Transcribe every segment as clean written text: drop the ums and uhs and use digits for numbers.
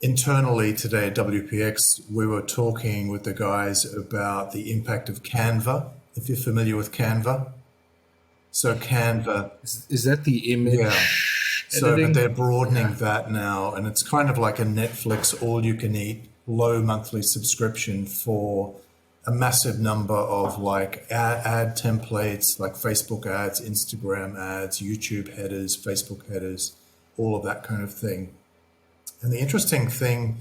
internally today at WPX, we were talking with the guys about the impact of Canva, if you're familiar with Canva. So Canva, Is that the yeah. image So, but editing? they're broadening Yeah. that now, and it's kind of like a Netflix all-you-can-eat low monthly subscription for a massive number of like ad templates, like Facebook ads, Instagram ads, YouTube headers, Facebook headers, all of that kind of thing. And the interesting thing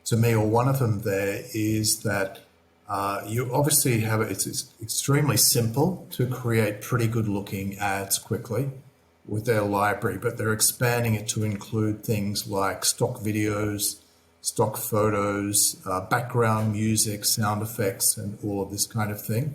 to me, or one of them there, is that you obviously have it's extremely simple to create pretty good looking ads quickly with their library, but they're expanding it to include things like stock videos, stock photos, background music, sound effects, and all of this kind of thing.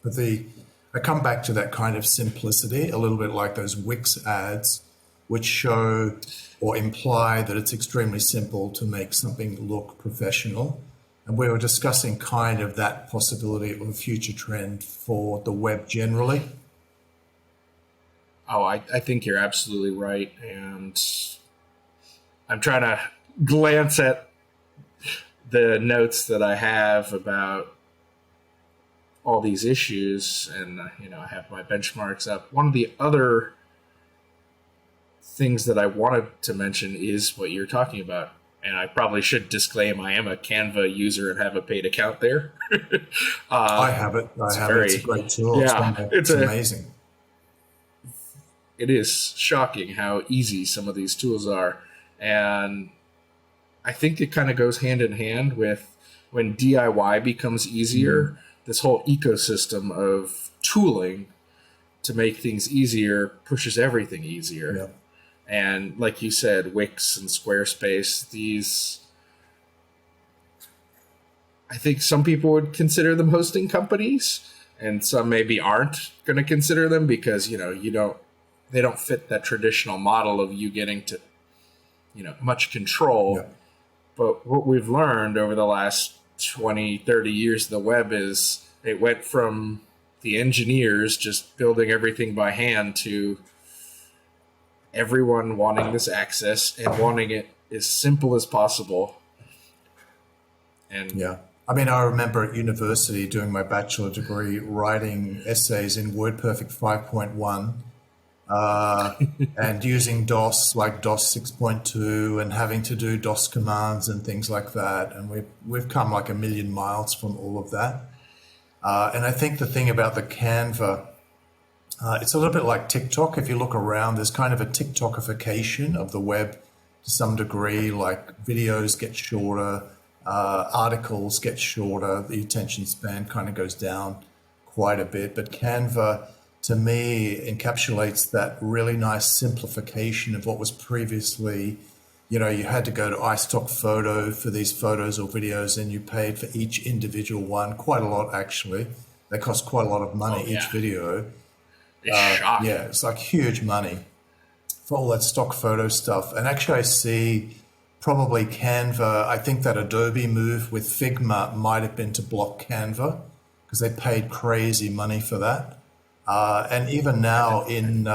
But I come back to that kind of simplicity, a little bit like those Wix ads, which show or imply that it's extremely simple to make something look professional. And we were discussing kind of that possibility of a future trend for the web generally. Oh, I think you're absolutely right. And I'm trying to glance at the notes that I have about all these issues, and I have my benchmarks up. One of the other things that I wanted to mention is what you're talking about. And I probably should disclaim I am a Canva user and have a paid account there. I have it. I It's have it. It's a very, great tool. yeah, It's amazing. it is shocking how easy some of these tools are. And I think it kind of goes hand in hand with when DIY becomes easier, this whole ecosystem of tooling to make things easier pushes everything easier. Yeah. And like you said, Wix and Squarespace, I think some people would consider them hosting companies, and some maybe aren't going to consider them because, they don't fit that traditional model of you getting to, much control. Yeah. But what we've learned over the last 20, 30 years of the web is it went from the engineers just building everything by hand to everyone wanting this access and wanting it as simple as possible. And Yeah. I mean, I remember at university doing my bachelor degree, writing essays in WordPerfect 5.1 and using DOS, like DOS 6.2, and having to do DOS commands and things like that. And we've come like a million miles from all of that. And I think the thing about the Canva, it's a little bit like TikTok. If you look around, there's kind of a TikTokification of the web to some degree, like videos get shorter, articles get shorter, the attention span kind of goes down quite a bit. But Canva, to me, encapsulates that really nice simplification of what was previously, you had to go to iStock Photo for these photos or videos, and you paid for each individual one, quite a lot actually. They cost quite a lot of money, each video. it's shocking. Yeah, it's like huge money for all that stock photo stuff. And actually, I see probably Canva. I think that Adobe move with Figma might have been to block Canva because they paid crazy money for that. And even now in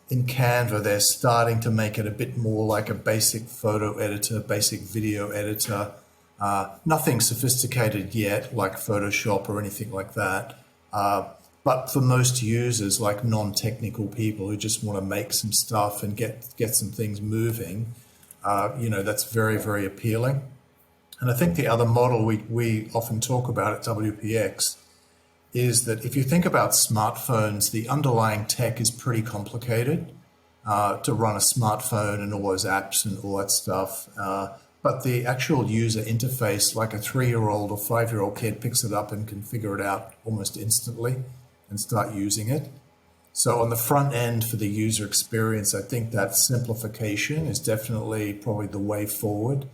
Canva, they're starting to make it a bit more like a basic photo editor, basic video editor. Nothing sophisticated yet, like Photoshop or anything like that. But for most users, like non-technical people who just want to make some stuff and get some things moving, that's very, very appealing. And I think the other model we often talk about at WPX is that if you think about smartphones, the underlying tech is pretty complicated to run a smartphone and all those apps and all that stuff. But the actual user interface, like a 3-year-old or 5-year-old kid picks it up and can figure it out almost instantly and start using it. So on the front end for the user experience, I think that simplification is definitely probably the way forward.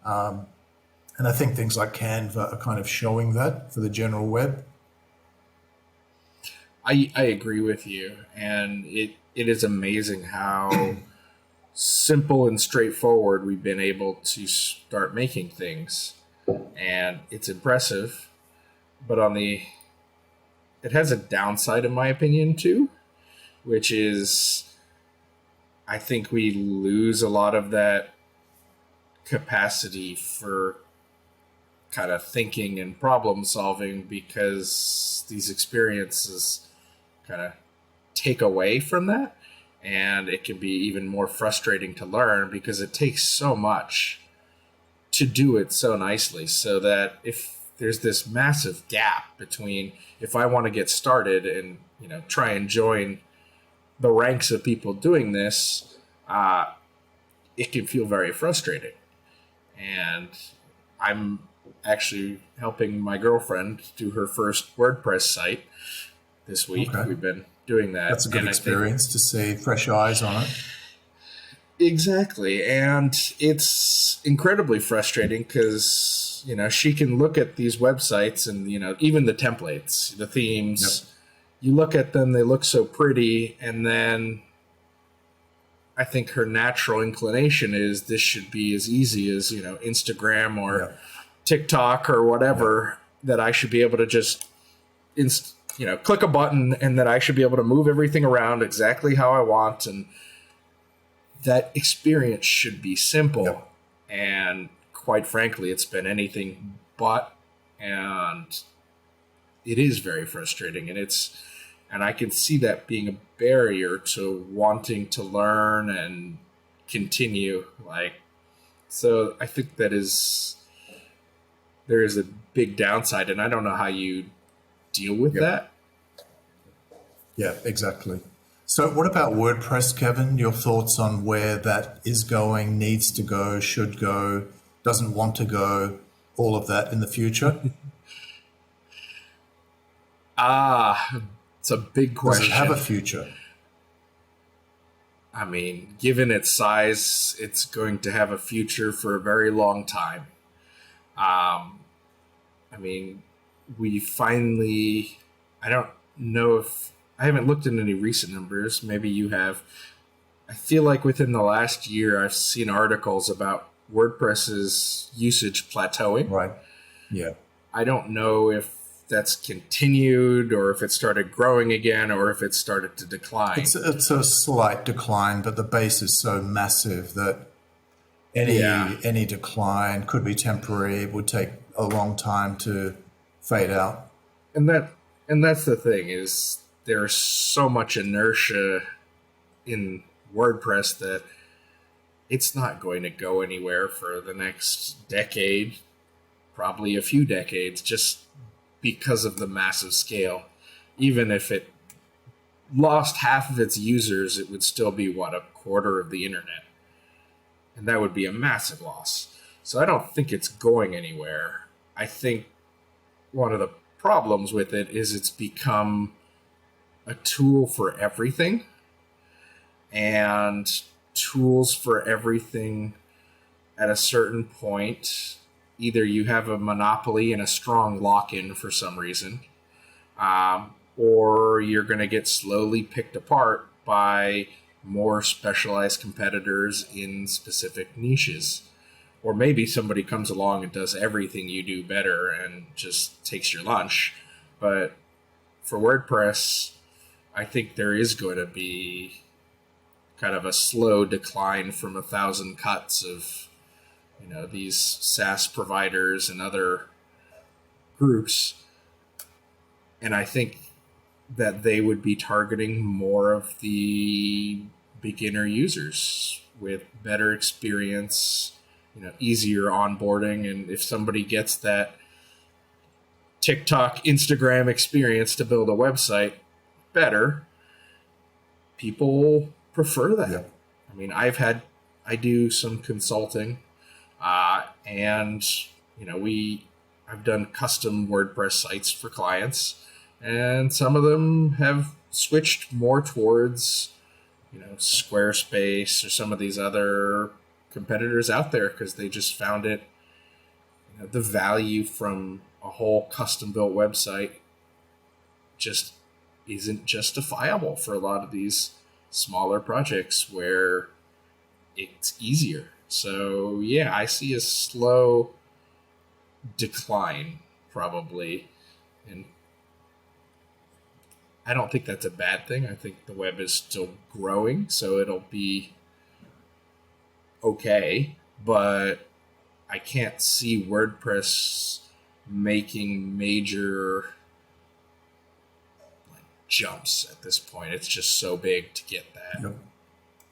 And I think things like Canva are kind of showing that for the general web. I agree with you, and it is amazing how simple and straightforward we've been able to start making things, and it's impressive. But it has a downside, in my opinion, too, which is I think we lose a lot of that capacity for kind of thinking and problem solving, because these experiences kind of take away from that. And it can be even more frustrating to learn because it takes so much to do it so nicely, so that if there's this massive gap between if I want to get started and try and join the ranks of people doing this, it can feel very frustrating. And I'm actually helping my girlfriend do her first WordPress site this week. Okay. We've been doing that. That's a good experience to see fresh eyes on it. Exactly. And it's incredibly frustrating because, she can look at these websites and, even the templates, the themes, Yep. You look at them, they look so pretty. And then I think her natural inclination is this should be as easy as, Instagram or Yep. TikTok or whatever, that I should be able to just, click a button and that I should be able to move everything around exactly how I want. And that experience should be simple. Yep. And quite frankly, it's been anything but, and it is very frustrating. And I can see that being a barrier to wanting to learn and continue. So I think there is a big downside, and I don't know how you deal with Yep. that. Yeah, exactly. So what about WordPress, Kevin? Your thoughts on where that is going, needs to go, should go, doesn't want to go, all of that in the future? It's a big Does question. it have a future? I mean, given its size, it's going to have a future for a very long time. We finally, I don't know if, I haven't looked at any recent numbers. Maybe you have. I feel like within the last year, I've seen articles about WordPress's usage plateauing. Right. Yeah. I don't know if that's continued or if it started growing again or if it started to decline. It's a slight decline, but the base is so massive that any decline could be temporary. It would take a long time to fade out. And that's the thing, is there's so much inertia in WordPress that it's not going to go anywhere for the next decade, probably a few decades, just because of the massive scale. Even if it lost half of its users, it would still be, a quarter of the internet. And that would be a massive loss. So I don't think it's going anywhere. I think one of the problems with it is it's become a tool for everything. And tools for everything, at a certain point, either you have a monopoly and a strong lock-in for some reason, or you're going to get slowly picked apart by more specialized competitors in specific niches. Or maybe somebody comes along and does everything you do better and just takes your lunch. But for WordPress, I think there is going to be kind of a slow decline from 1,000 cuts of these SaaS providers and other groups. And I think that they would be targeting more of the beginner users with better experience, easier onboarding. And if somebody gets that TikTok, Instagram experience to build a website better, people prefer that. Yeah. I do some consulting, and I've done custom WordPress sites for clients, and some of them have switched more towards, Squarespace or some of these other competitors out there because they just found it, the value from a whole custom built website just isn't justifiable for a lot of these smaller projects where it's easier. So yeah, I see a slow decline probably. And I don't think that's a bad thing. I think the web is still growing, so it'll be okay. But I can't see WordPress making major jumps at this point. It's just so big to get that. Yep.